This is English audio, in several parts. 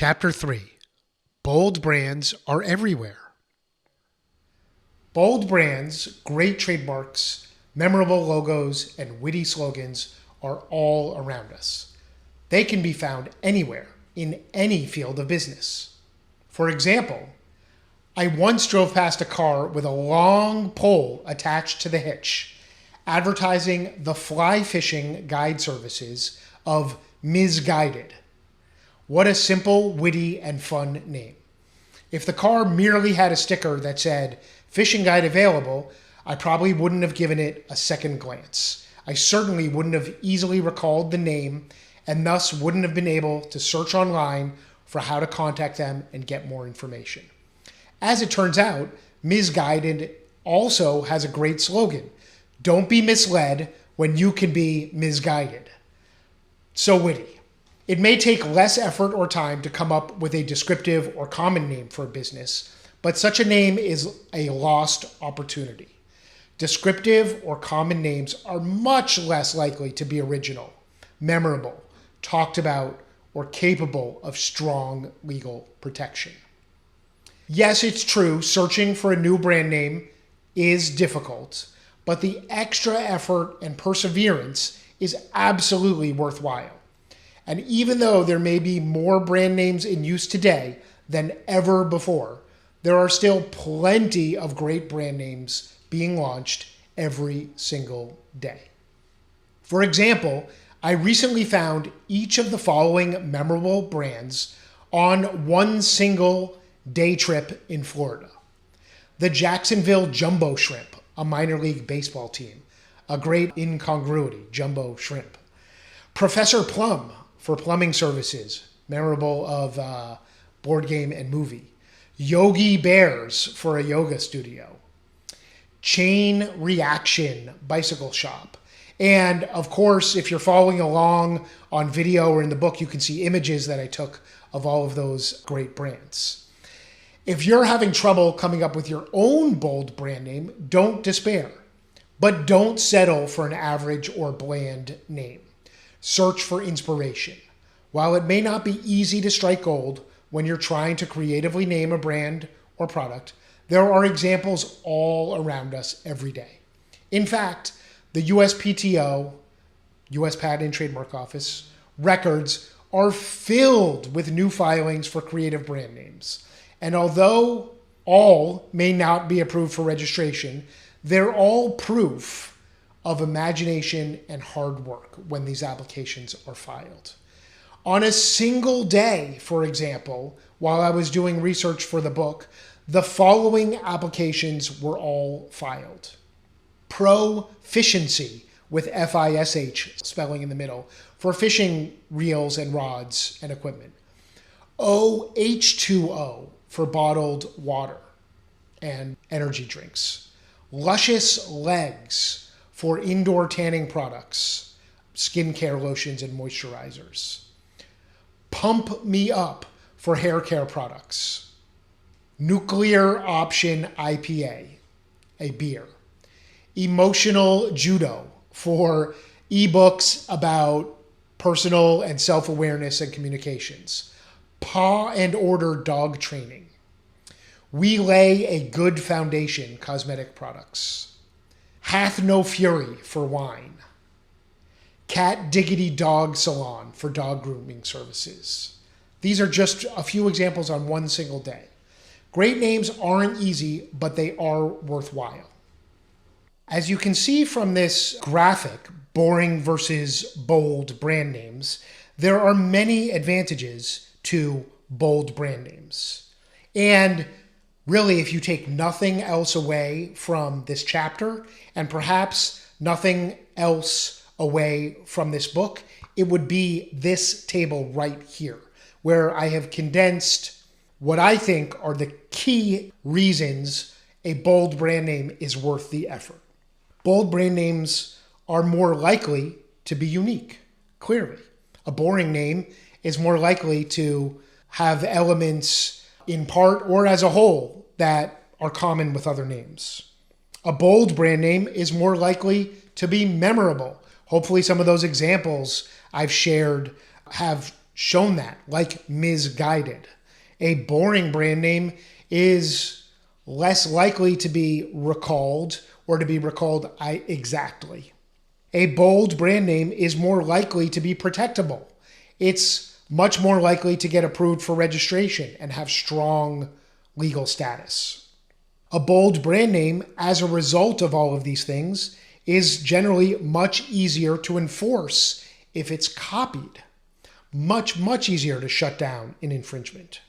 Chapter 3. Bold brands are everywhere. Bold brands, great trademarks, memorable logos, and witty slogans are all around us. They can be found anywhere, in any field of business. For example, I once drove past a car with a long pole attached to the hitch, advertising the fly fishing guide services of Ms. Guided. What a simple, witty, and fun name. If the car merely had a sticker that said, "Fishing Guide Available," I probably wouldn't have given it a second glance. I certainly wouldn't have easily recalled the name and thus wouldn't have been able to search online for how to contact them and get more information. As it turns out, Ms. Guided also has a great slogan: "Don't be misled when you can be misguided." So witty. It may take less effort or time to come up with a descriptive or common name for a business, but such a name is a lost opportunity. Descriptive or common names are much less likely to be original, memorable, talked about, or capable of strong legal protection. Yes, it's true, searching for a new brand name is difficult, but the extra effort and perseverance is absolutely worthwhile. And even though there may be more brand names in use today than ever before, there are still plenty of great brand names being launched every single day. For example, I recently found each of the following memorable brands on one single day trip in Florida. The Jacksonville Jumbo Shrimp, a minor league baseball team. A great incongruity, Jumbo Shrimp. Professor Plum, for plumbing services, memorable of board game and movie. Yogi Bears for a yoga studio. Chain Reaction bicycle shop. And of course, if you're following along on video or in the book, you can see images that I took of all of those great brands. If you're having trouble coming up with your own bold brand name, don't despair. But don't settle for an average or bland name. Search for inspiration. While it may not be easy to strike gold when you're trying to creatively name a brand or product, there are examples all around us every day. In fact, the USPTO, US Patent and Trademark Office, records are filled with new filings for creative brand names. And although all may not be approved for registration, they're all proof of imagination and hard work when these applications are filed. On a single day, for example, while I was doing research for the book, the following applications were all filed. Proficiency, with FISH spelling in the middle, for fishing reels and rods and equipment. OH2O for bottled water and energy drinks. Luscious Legs for indoor tanning products, skincare lotions and moisturizers. Pump Me Up for hair care products. Nuclear Option IPA, a beer. Emotional Judo for ebooks about personal and self-awareness and communications. Paw and Order dog training. We Lay a Good Foundation cosmetic products. Hath No Fury for wine. Cat Diggity Dog Salon for dog grooming services. These are just a few examples on one single day. Great names aren't easy, but they are worthwhile. As you can see from this graphic, boring versus bold brand names, there are many advantages to bold brand names. And really, if you take nothing else away from this chapter, and perhaps nothing else away from this book, it would be this table right here, where I have condensed what I think are the key reasons a bold brand name is worth the effort. Bold brand names are more likely to be unique, clearly. A boring name is more likely to have elements in part or as a whole that are common with other names. A bold brand name is more likely to be memorable. Hopefully some of those examples I've shared have shown that, like misguided. A boring brand name is less likely to be recalled or to be recalled exactly. A bold brand name is more likely to be protectable. It's much more likely to get approved for registration and have strong legal status. A bold brand name, as a result of all of these things, is generally much easier to enforce if it's copied. Much, much easier to shut down an infringement.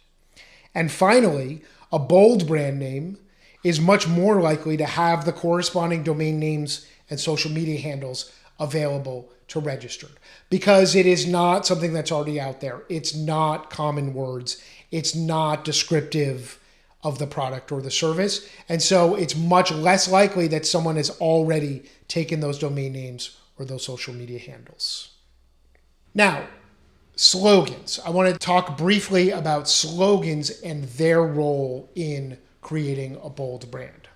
And finally, a bold brand name is much more likely to have the corresponding domain names and social media handles available to register because it is not something that's already out there. It's not common words. It's not descriptive of the product or the service. And so it's much less likely that someone has already taken those domain names or those social media handles. Now, slogans. I want to talk briefly about slogans and their role in creating a bold brand.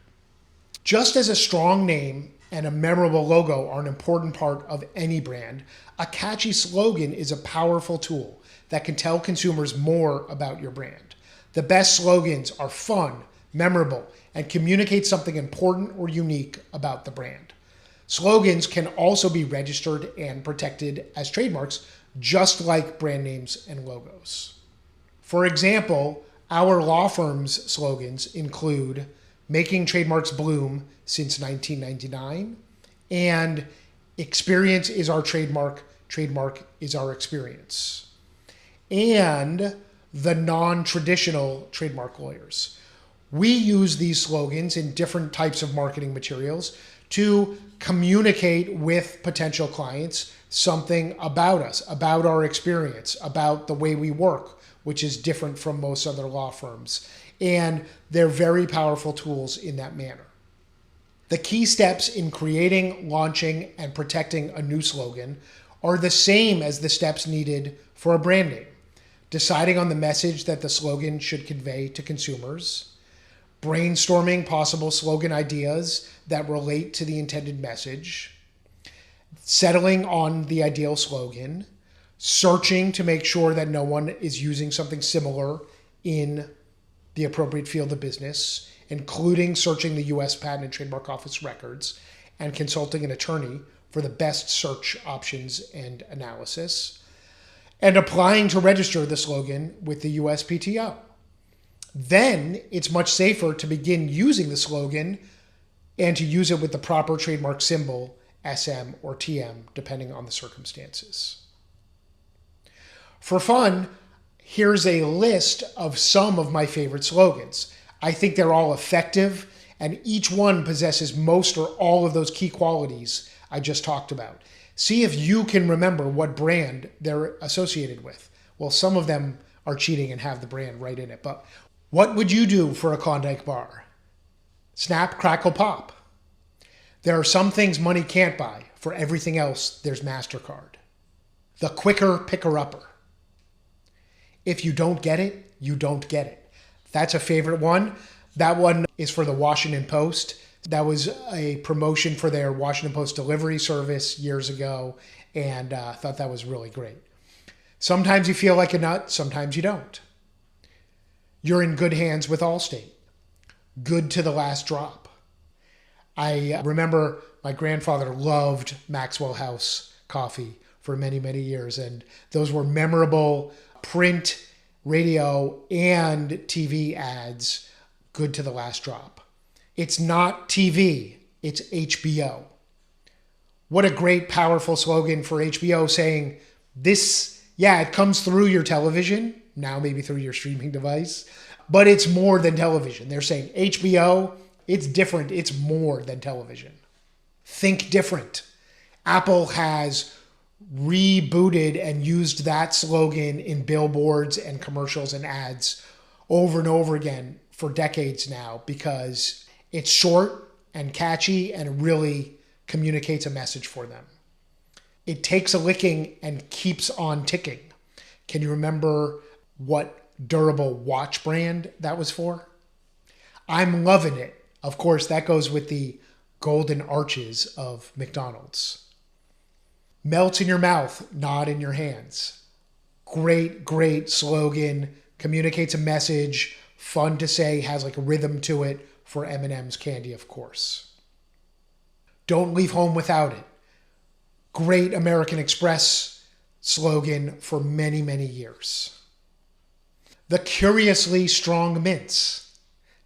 Just as a strong name and a memorable logo are an important part of any brand, a catchy slogan is a powerful tool that can tell consumers more about your brand. The best slogans are fun, memorable, and communicate something important or unique about the brand. Slogans can also be registered and protected as trademarks, just like brand names and logos. For example, our law firm's slogans include "Making Trademarks Bloom since 1999" and "Experience is our trademark, trademark is our experience," and the non-traditional trademark lawyers. We use these slogans in different types of marketing materials to communicate with potential clients something about us, about our experience, about the way we work, which is different from most other law firms. And they're very powerful tools in that manner. The key steps in creating, launching, and protecting a new slogan are the same as the steps needed for a brand name. Deciding on the message that the slogan should convey to consumers, brainstorming possible slogan ideas that relate to the intended message, settling on the ideal slogan, searching to make sure that no one is using something similar in the appropriate field of business, including searching the U.S. Patent and Trademark Office records and consulting an attorney for the best search options and analysis, and applying to register the slogan with the USPTO. Then it's much safer to begin using the slogan and to use it with the proper trademark symbol, SM or TM, depending on the circumstances. For fun, here's a list of some of my favorite slogans. I think they're all effective, and each one possesses most or all of those key qualities I just talked about. See if you can remember what brand they're associated with. Well, some of them are cheating and have the brand right in it, but what would you do for a Klondike bar? Snap, crackle, pop. There are some things money can't buy. For everything else, there's MasterCard. The quicker picker-upper. If you don't get it, you don't get it. That's a favorite one. That one is for the Washington Post. That was a promotion for their Washington Post delivery service years ago, and I thought that was really great. Sometimes you feel like a nut, sometimes you don't. You're in good hands with Allstate. Good to the last drop. I remember my grandfather loved Maxwell House coffee for many, many years, and those were memorable print, radio, and TV ads, good to the last drop. It's not TV, it's HBO. What a great, powerful slogan for HBO saying this, yeah, it comes through your television, now maybe through your streaming device, but it's more than television. They're saying HBO, it's different, it's more than television. Think different. Apple has rebooted and used that slogan in billboards and commercials and ads over and over again for decades now because it's short and catchy and really communicates a message for them. It takes a licking and keeps on ticking. Can you remember what durable watch brand that was for? I'm loving it. Of course, that goes with the golden arches of McDonald's. Melts in your mouth, not in your hands. Great, great slogan, communicates a message, fun to say, has like a rhythm to it for M&M's candy, of course. Don't leave home without it. Great American Express slogan for many, many years. The Curiously Strong Mints.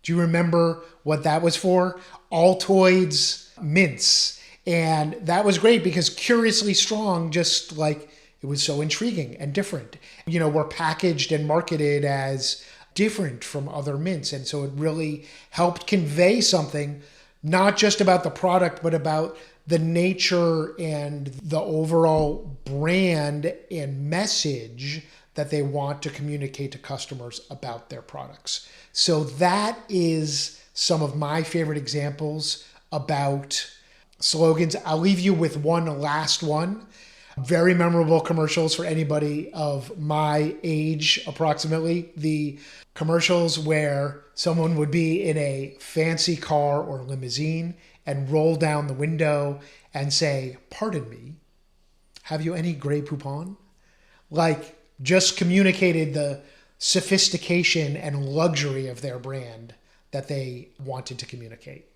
Do you remember what that was for? Altoids mints. And that was great because Curiously Strong, just like it was so intriguing and different. Were packaged and marketed as different from other mints. And so it really helped convey something, not just about the product, but about the nature and the overall brand and message that they want to communicate to customers about their products. So that is some of my favorite examples about slogans. I'll leave you with one last one. Very memorable commercials for anybody of my age, approximately. The commercials where someone would be in a fancy car or limousine and roll down the window and say, "Pardon me, have you any Grey Poupon?" Like, just communicated the sophistication and luxury of their brand that they wanted to communicate.